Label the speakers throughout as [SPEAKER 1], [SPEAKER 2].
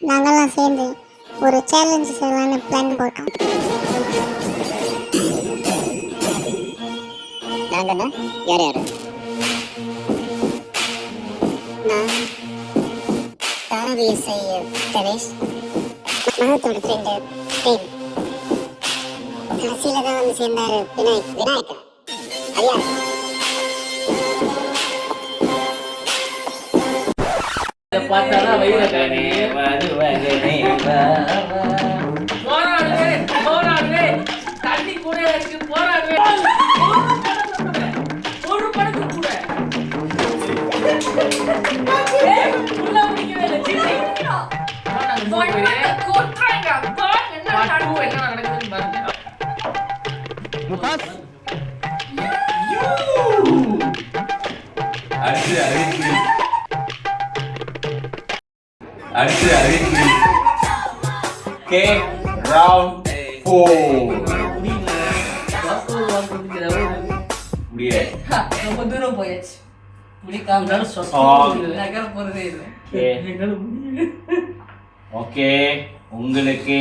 [SPEAKER 1] நாங்கெல்லாம் சேர்ந்து ஒரு சேலஞ்சு செய்யலான்னு பிளான் போட்டோம்.
[SPEAKER 2] நாங்கண்ணா யார் யாரு? நான் தாரதி இசை கணேஷ், மகத்தோட ஃப்ரெண்டு பிரேம், கடைசியில தான் வந்து சேர்ந்தாரு விநாயகா. அது யாரு?
[SPEAKER 3] பார்த்தாதான் வயிறு காணி வருவகனே போராடுவே தண்ணி கூட இருக்கு போராடுவே ஒரு படத்து கூட உள்ள முடிக்கவே இல்லை சின்ன கொட்டுறாங்க என்ன நடக்குதுன்னு பாருங்க.
[SPEAKER 4] அடுத்து அறிவிப்பு. K round 4. முடியல.
[SPEAKER 3] ரொம்ப தூரம் போயாச்சு. முடிக்காம நகர போறதே இல்லை.
[SPEAKER 4] ஓகே உங்களுக்கு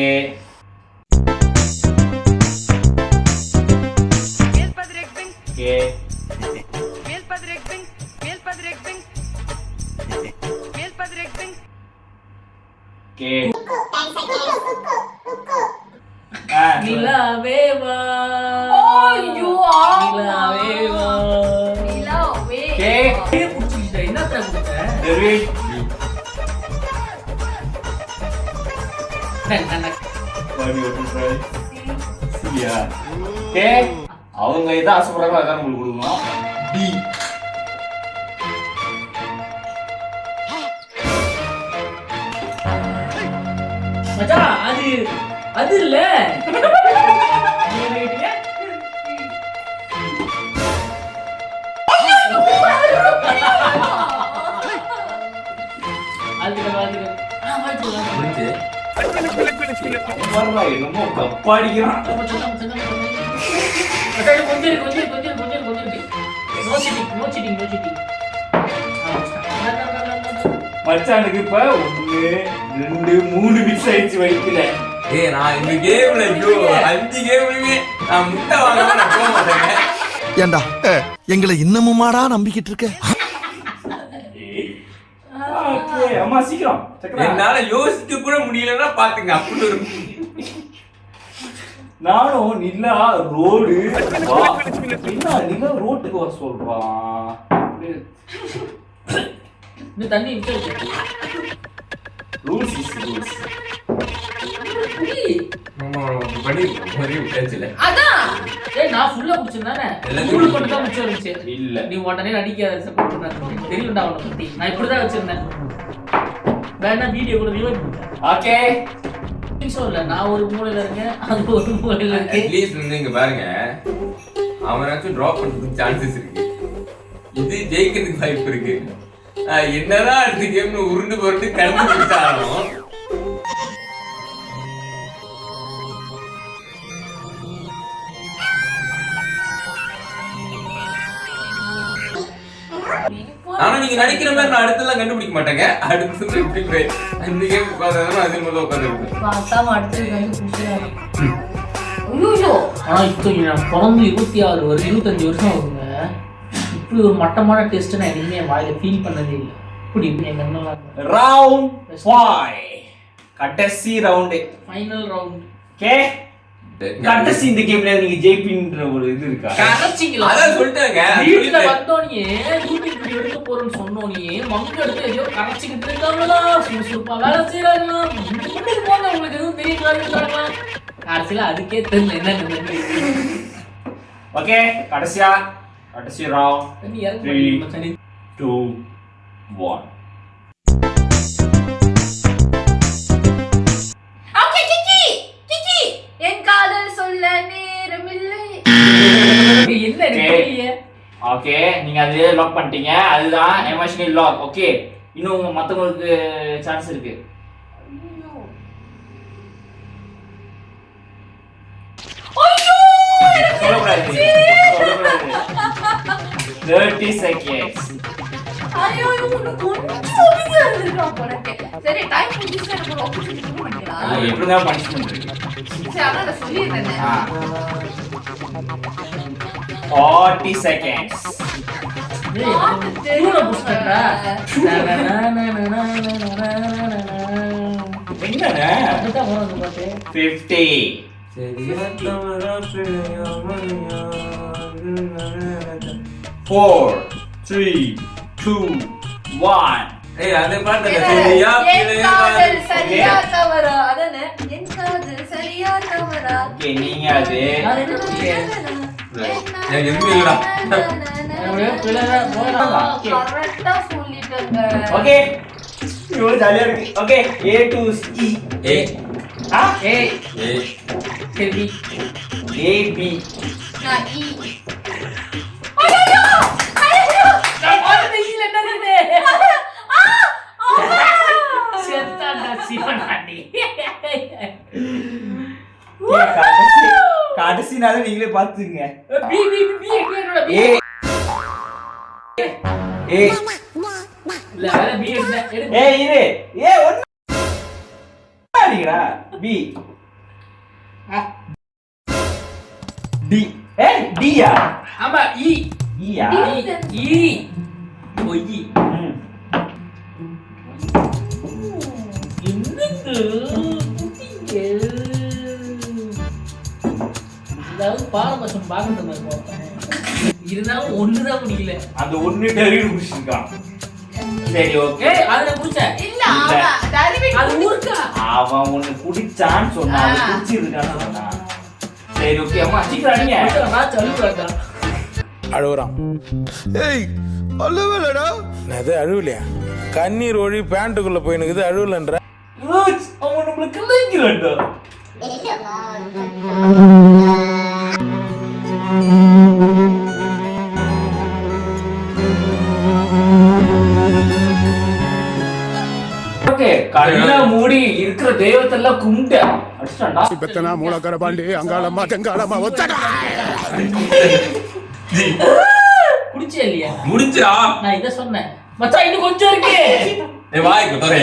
[SPEAKER 3] நிலாவே வா நிலாவே வா நிலாவே புடிச்சிட்ட என்னத்த
[SPEAKER 4] அவங்க எதை ஆசைப்படுறாங்களோ அதான் உங்களுக்கு கொடுக்கணும். டி
[SPEAKER 3] மச்சான் அது இல்ல
[SPEAKER 4] என்னமோ கப்பாடிக்கிறான். மச்சானுக்கு இப்ப 1 2 3 மிக்ஸ் ஆயிடுச்சு வைக்கல.
[SPEAKER 5] நான் இந்த கேம்ல 5 கேம்லயுமே நான் முட்டை வாங்காம நான் போக மாட்டேன்.
[SPEAKER 6] ஏண்டா எங்களை இன்னமுமாடா நம்பிக்கிட்டு இருக்க?
[SPEAKER 4] அம்மா சீக்கிரம்.
[SPEAKER 5] என்னால யோசிக்க கூட முடியலன்னா பாத்துங்க. அப்படி ஒரு
[SPEAKER 4] நானும் நிலா ரோடு நிலா ரோட்டுக்கு வர சொல்றான்.
[SPEAKER 3] தண்ணி
[SPEAKER 4] ரூல்ஸ் இஸ் ரூல்ஸ்.
[SPEAKER 3] நான் ஃபுல்லா குடிச்சிருந்தானே ஃபுல் பண்ணி தான் மிச்சம் இருந்துச்சு. இல்ல நீ உடனே அடிக்காத சப்போர்ட் பண்ண தெரியும்டா அவனை பத்தி. நான் இப்படிதான் வச்சிருந்தேன். வேணா வீடியோ கூட ரிவைண்ட் பண்ணேன்.
[SPEAKER 4] ஓகே
[SPEAKER 3] இல்ல நான் ஒரு மூலையில இருக்கேன், அது ஒரு மூலையில இருக்கு.
[SPEAKER 5] அட்லீஸ்ட் நீங்க பாருங்க, அவனாச்சும் டிராப் பண்றதுக்கு சான்சஸ் இருக்கு. இது ஜெயிக்கிறதுக்கு வாய்ப்பு இருக்கு. என்னதான் அடுத்த கேம்ல உருண்டு போட்டு கலந்து பிடிச்சாலும் ஆனா நீங்க நினைக்கிற மாதிரி நான் அடுத்தெல்லாம் கண்டுபிடிக்க மாட்டேங்க. அடுத்து இந்த கேம் உட்காந்து அதில் முதல்ல உட்காந்துருப்பேன்.
[SPEAKER 3] ஆனா இப்போ நான் பிறந்து 26 வருஷம் 25 வருஷம் ஆகுங்க. இப்படி ஒரு மட்டமான டெஸ்ட் நான் எதுவுமே வாயில ஃபீல் பண்ணதே இல்லை. இப்படி
[SPEAKER 4] ரவுண்ட் 5 கடைசி ரவுண்ட்,
[SPEAKER 3] ஃபைனல் ரவுண்ட்.
[SPEAKER 4] ஓகே கடைசி இந்த கேம்ல நீங்க ஜெயிப்பீங்கன்ற ஒரு இது இருக்கா?
[SPEAKER 3] கடைசிங்களா
[SPEAKER 5] அத சொல்லிட்டாங்க.
[SPEAKER 3] வீட்ல வந்தோனே யூடியூப் வீடியோ எடுக்க போறேன்னு சொன்னோனே மங்க எடுத்து ஏதோ கரைச்சிக்கிட்டு இருக்காங்களா, சுறுசுறுப்பா வேலை செய்யறாங்களா, முன்னுக்கு போங்க உங்களுக்கு எதுவும் தெரியல. கடைசியில அதுக்கே தெரியல என்ன நடந்தது.
[SPEAKER 4] ஓகே கடைசி ரவுண்ட். 3 2 1. ஓகே நீங்க அது லாக் பண்ணிட்டீங்க. அதுதான் எமோஷனல் லாக். ஓகே இன்னும் மத்தவங்களுக்கு சான்ஸ் இருக்கு. சொல்லக்கூடாது 30 seconds.
[SPEAKER 7] ஐயோ இவனுக்கு கொஞ்சம் ஒழுங்கா இருந்திருக்கான் போலக்கு. சரி டைம் முடிஞ்சிச்சு எனக்கு ஒரு ஆப்பர்ச்சுனிட்டி பண்ணிக்கலாம்.
[SPEAKER 4] எப்படிதான் பனிஷ்மெண்ட் இருக்கு.
[SPEAKER 7] சரி அதான் நான் சொல்லிடுறேன்.
[SPEAKER 4] 40 seconds.
[SPEAKER 3] இவனை புஷ்டா
[SPEAKER 4] என்னடா
[SPEAKER 3] அப்படிதான் போறது பாத்து
[SPEAKER 4] 50. 4 3 2 1.
[SPEAKER 5] ஏய் அதே பாட்டு சரியா
[SPEAKER 7] என் காதல் சரியா தவறா அதானே என் காதல் சரியா தவறா
[SPEAKER 4] ஓகே நீங்க அது
[SPEAKER 5] எனக்கு எதுவுமே இல்லடா.
[SPEAKER 7] கரெக்டா சொல்லிட்டேங்க.
[SPEAKER 4] ஓகே இவ்வளவு ஜாலியா இருக்கு. Okay A to E.
[SPEAKER 5] ஏ
[SPEAKER 4] ஆ
[SPEAKER 3] ஏ
[SPEAKER 5] ஏ
[SPEAKER 3] சரி
[SPEAKER 4] A B.
[SPEAKER 7] நான் ஈ. ஐயோ ஐயோ
[SPEAKER 3] நான் பாத்து இல்ல என்னது செத்தாடா சிவனாடி
[SPEAKER 4] கடைசினால நீங்களே பாத்துங்க.
[SPEAKER 3] பி பி பி என்னோட பி
[SPEAKER 4] A A
[SPEAKER 3] இல்ல வேற பி எடுத்து
[SPEAKER 4] ஏய் இரு ஏ ஒண்ணு அடிங்கடா B D ஏ D யா
[SPEAKER 3] ஆமா இ
[SPEAKER 4] E யா
[SPEAKER 3] இ ஒய் என்னது இதாவது பாரபட்சம் பார்க்கறது மாதிரி பார்த்தேன். இருந்தாலும் ஒண்ணுதான் முடியல.
[SPEAKER 4] அந்த ஒண்ணு டெரிடு புடிச்சிருக்கான். சரி ஓகே
[SPEAKER 3] ஏய் அதை நான் புடிச்சேன்.
[SPEAKER 7] இல்ல அவன் தருவி
[SPEAKER 3] அது ஊர்க்கா.
[SPEAKER 4] அவன் ஒண்ணு குடிச்சான்னு சொன்னா அது குடிச்சிருக்கான்னு சொன்னா. சரி ஓகே அம்மா சீக்கிரம் அடிங்க.
[SPEAKER 3] நான் சொல்லுறேன்.
[SPEAKER 8] அழுகுறான்.
[SPEAKER 6] ஏய் அல்லவேலடா
[SPEAKER 8] அது அழுவலையா? கண்ணீர் ஒழி பேண்ட்டுக்குள்ள போயினுக்குது அழுவலன்ற.
[SPEAKER 4] அவன் நம்மளுக்கு இல்லைங்கிறான்டா. ஓகே கண்ண மூடி இருக்கிற தெய்வத்தெல்லாம் கும்பிட்டு அடிச்சான்டா.
[SPEAKER 6] பெத்தனா மூலக்கர பாண்டி அங்காளம்மா தெங்காளம்மா ஒத்தடா
[SPEAKER 3] குடிச்சே இல்லையா?
[SPEAKER 5] முடிஞ்சா
[SPEAKER 3] நான் இத சொன்னேன். மச்சான் இன்னும் கொஞ்சம் இருக்கு.
[SPEAKER 5] ஏய் வாய் குத்தறே.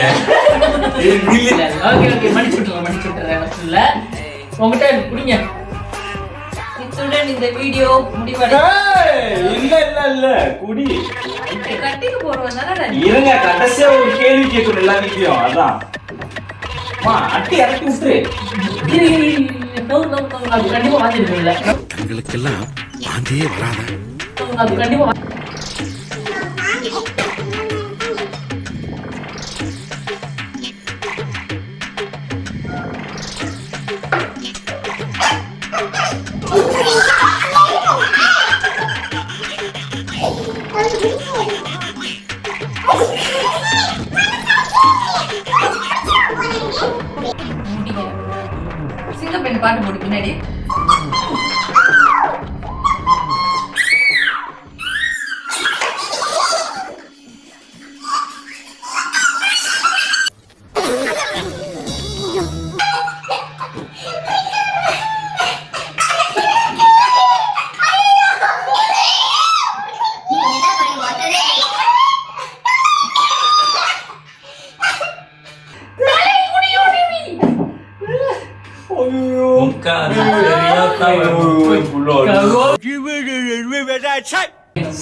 [SPEAKER 3] ஓகே ஓகே மன்னிச்சு விட்டுறேன். இல்ல உங்ககிட்ட குடிங்க.
[SPEAKER 7] இத்துடன் இந்த வீடியோ முடிவடை.
[SPEAKER 4] இல்ல இல்ல இல்ல குடி.
[SPEAKER 7] கட்டிக்கு போறவன் தானே.
[SPEAKER 4] இருங்க கடைசியா ஒரு கேள்வி கேட்கணும் எல்லாத்தையும். அதான் அம்மா அட்டி இறக்கி விட்டுரு.
[SPEAKER 3] அது கண்டிப்பா வாங்கிருக்கீங்களா?
[SPEAKER 6] எங்களுக்கெல்லாம் வாந்தியே வராத
[SPEAKER 3] அது கண்டிப்பா
[SPEAKER 7] சிங்கப்பெண் பாட்டு போடு பின்னாடி.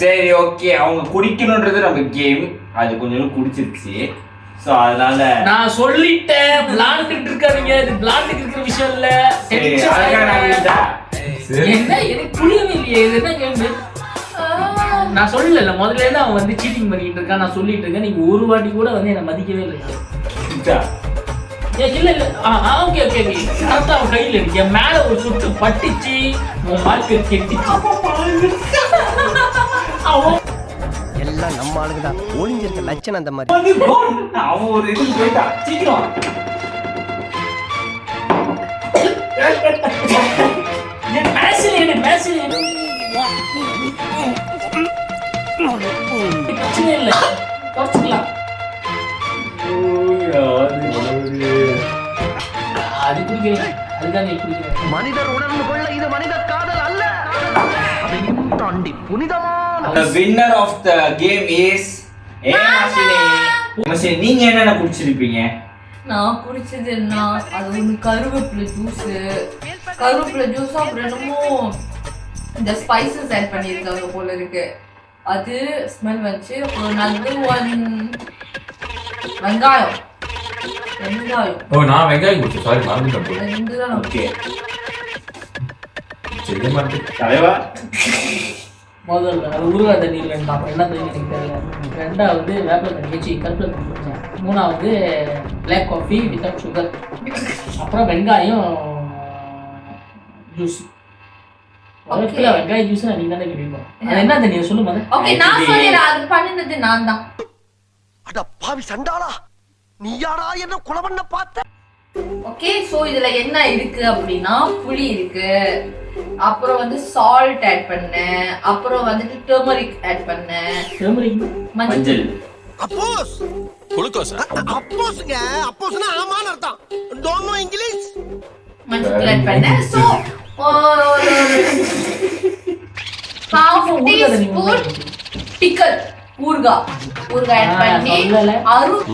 [SPEAKER 4] சரி ஓகே அவங்க குடிக்கணும்ன்றது நம்ம கேம். அது கொஞ்சம் குடிச்சிருச்சு. சோ அதனால
[SPEAKER 3] நான் சொல்லிட்டேன். விளையாண்டுட்டு இருக்காதீங்க. இது விளையாண்டுட்டு இருக்கிற விஷயம் இல்ல.
[SPEAKER 4] சரி அதுக்காக நான் விட்டா.
[SPEAKER 3] என்ன எனக்கு புரியவே இல்லையே. இது என்ன கேம்? நான் சொல்லல முதல்ல இருந்து அவன் வந்து சீட்டிங் பண்ணிட்டு இருக்கான். நான் சொல்லிட்டு இருக்கேன். நீங்க ஒரு வாட்டி கூட வந்து என்ன மதிக்கவே இல்லை.
[SPEAKER 4] விட்டா.
[SPEAKER 3] இல்ல இல்ல ஓகே ஓகே கரெக்டா அவன் கையில இருக்கு. என் மேல ஒரு சுட்டு பட்டுச்சு. உன் வாழ்க்கை கெட்டுச்சு. அவன்
[SPEAKER 9] எல்லாம் நம்ம ஆளுங்க தான். ஒளிஞ்சிருக்க லட்சணம் அந்த மாதிரி.
[SPEAKER 4] வந்து கோல். அவன் ஒரு இது போயிட்டான். சீக்கிரம்
[SPEAKER 3] என் மேசில் பிரச்சனை இல்லை. குறைச்சிக்கலாம். அது குடிக்கல. அதுதான் நீ குடிக்கிறேன்.
[SPEAKER 9] மனிதர் உணர்ந்து கொள்ள இது மனித காதல் அல்ல. அதையும் தாண்டி புனிதமான
[SPEAKER 4] The winner of the game is ஏமாசினி நீங்க என்னென்ன குடிச்சிருப்பீங்க?
[SPEAKER 7] நான் குடிச்சது என்ன, அது ஒன்று கருவேப்பிலை ஜூஸ், கருவேப்பிலை ஜூஸ் அப்புறம் என்னமோ இந்த ஸ்பைசஸ் ஆட் பண்ணியிருக்காங்க போல இருக்கு, அது ஸ்மெல் வந்துச்சு. அப்புறம் நல்ல வெங்காயம்.
[SPEAKER 5] ஓ நான் வெங்காயம் குடிச்சேன், சாரி மறந்துட்டேன்.
[SPEAKER 7] ரெண்டு தான்.
[SPEAKER 4] ஓகே
[SPEAKER 5] செய்ய மாட்டேன்
[SPEAKER 4] தலைவா.
[SPEAKER 3] முதல்ல ஊறுகாய் தண்ணியில் இருந்தான், என்ன தண்ணி எனக்கு தெரியல. ரெண்டாவது வேப்பிலை தண்ணி வச்சு கருப்பில் தண்ணி குடிச்சேன். மூணாவது பிளாக் காஃபி வித்தவுட் சுகர். அப்புறம் வெங்காயம் ஜூஸ். வெங்காய ஜூஸ் நீ தானே குடிப்போம். அது என்ன தண்ணி சொல்லு முதல்ல.
[SPEAKER 7] ஓகே நான் சொல்லிடுறேன், அது பண்ணினது நான் தான்.
[SPEAKER 9] அட பாவி சண்டாளா, நீ யாரா என்ன கொலை பண்ண பார்த்த?
[SPEAKER 7] ஓகே சோ இதுல என்ன இருக்கு அப்படின்னா புளி இருக்கு, அப்புறம் வந்து சால்ட் ஆட் பண்ணேன், அப்புறம் வந்துட்டு டர்மரிக் ஆட் பண்ணேன், மஞ்சள்.
[SPEAKER 6] அப்போஸ் குளுக்கோஸ் அப்போஸ்ங்க, அப்போஸ்னா ஆமான்னு அர்த்தம். Don't know English.
[SPEAKER 7] மஞ்சள் ஆட் பண்ணேன். சோ half teaspoon pickle ஊறுகாய் ஆட் பண்ணி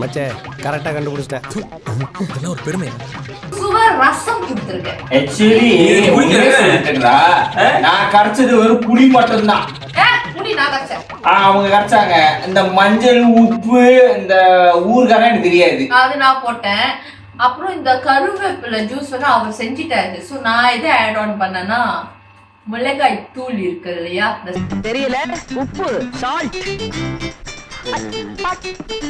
[SPEAKER 9] மச்சே கரெக்ட்டா கண்டுபிடிச்சிட்டேன். இதெல்லாம் ஒரு பெருமை.
[SPEAKER 7] சுவர் ரசம் கொடுத்திருக்கேன்.
[SPEAKER 4] ஆக்சுவலி நான் கரைச்சது வெறும் புளி மட்டும் தான்.
[SPEAKER 7] புளி நான் கரைச்சேன்.
[SPEAKER 4] அவங்க கரைச்சாங்க. இந்த மஞ்சள் உப்பு இந்த ஊறுகாய் எனக்கு தெரியாது,
[SPEAKER 7] அது நான் போட்டேன். அப்புறம் இந்த கருவேப்பிலை ஜூஸ் வந்து அவர் செஞ்சிட்டாரு. ஸோ நான் எதை ஆட் ஆன் பண்ணேன்னா மிளகாய் தூள் இருக்கு இல்லையா,
[SPEAKER 10] தெரியல, உப்பு சால்ட்.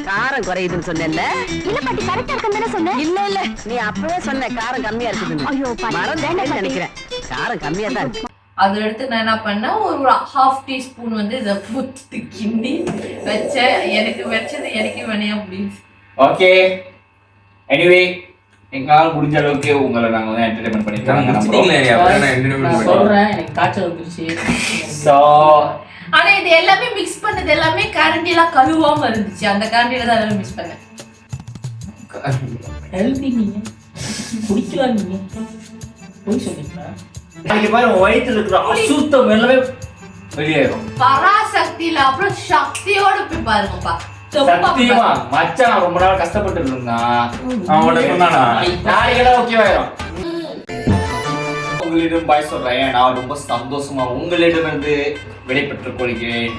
[SPEAKER 10] காரம் குறையுதுன்னு சொன்னேன்ல. இல்ல பாட்டி கரெக்டா இருக்குன்னு சொன்னேன். இல்ல இல்ல நீ அப்பவே சொன்ன காரம் கம்மியா இருக்குதுன்னு. ஐயோ மறந்தேன்னு நினைக்கிறேன். காரம் கம்மியா தான் இருக்கு.
[SPEAKER 7] அதை எடுத்து நான் என்ன பண்ணேன், ஒரு ஹாஃப் டீஸ்பூன் வந்து இதை புத்து கிண்டி வச்சேன். எனக்கு வச்சது எனக்கு வேணையா அப்படின்னு.
[SPEAKER 4] ஓகே எனிவே எங்களால் முடிஞ்ச அளவுக்கு உங்களை நாங்கள் வந்து என்டர்டைன்மெண்ட் பண்ணிக்கலாம்.
[SPEAKER 3] சொல்றேன் எனக்கு காய்ச்சல் வந்துருச்சு.
[SPEAKER 4] ஸோ
[SPEAKER 7] ஆனா இது எல்லாமே மிக்ஸ் பண்ணது எல்லாமே கரண்டிலாம் கழுவாம இருந்துச்சு. அந்த கரண்டில தான் எல்லாமே மிக்ஸ் பண்ணேன்.
[SPEAKER 3] ஹெல்தி நீங்க குடிக்கலாம், நீங்க போய் சொல்றீங்களா?
[SPEAKER 4] இன்னைக்கு பாரு வயித்துல இருக்கிற அசுத்தம் எல்லாமே வெளியேறும்.
[SPEAKER 7] பராசக்தியில அப்புறம் சக்தியோட போய் பாருங்கப்பா.
[SPEAKER 4] சத்தியமா மச்சான் ரொம்ப நாள் கஷ்டப்பட்டு இருந்தான். அவனோட சொன்னானா நாளைக்கு ஓகேவாயிரும். உங்களிடம் பாய் சொல்றேன், நான் ரொம்ப சந்தோஷமா உங்களிடமிருந்து விடைபெற்றுக் கொள்கிறேன்.